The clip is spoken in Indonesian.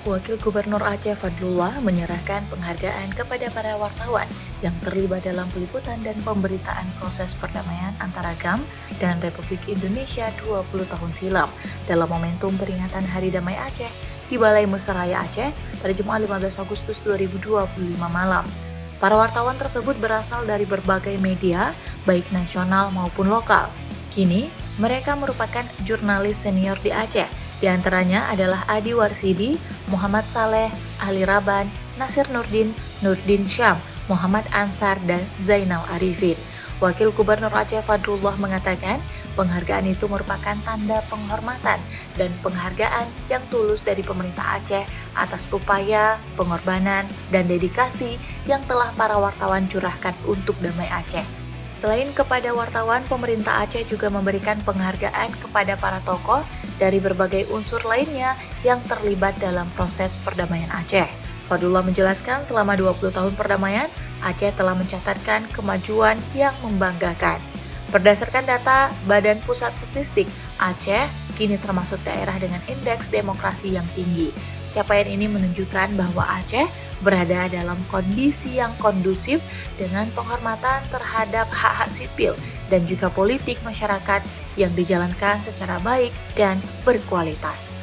Wakil Gubernur Aceh Fadlullah menyerahkan penghargaan kepada para wartawan yang terlibat dalam peliputan dan pemberitaan proses perdamaian antara GAM dan Republik Indonesia 20 tahun silam dalam momentum peringatan Hari Damai Aceh di Balai Mesiraya Aceh pada Jumat 15 Agustus 2025 malam. Para wartawan tersebut berasal dari berbagai media, baik nasional maupun lokal. Kini, mereka merupakan jurnalis senior di Aceh. Di antaranya adalah Adi Warsidi, Muhammad Saleh, Ali Raban, Nasir Nurdin, Nurdin Syam, Muhammad Ansar, dan Zainal Arifin. Wakil Gubernur Aceh Fadlullah mengatakan, penghargaan itu merupakan tanda penghormatan dan penghargaan yang tulus dari pemerintah Aceh atas upaya, pengorbanan, dan dedikasi yang telah para wartawan curahkan untuk damai Aceh. Selain kepada wartawan, pemerintah Aceh juga memberikan penghargaan kepada para tokoh dari berbagai unsur lainnya yang terlibat dalam proses perdamaian Aceh. Fadlullah menjelaskan selama 20 tahun perdamaian, Aceh telah mencatatkan kemajuan yang membanggakan. Berdasarkan data Badan Pusat Statistik, Aceh kini termasuk daerah dengan indeks demokrasi yang tinggi. Capaian ini menunjukkan bahwa Aceh berada dalam kondisi yang kondusif dengan penghormatan terhadap hak-hak sipil dan juga politik masyarakat yang dijalankan secara baik dan berkualitas.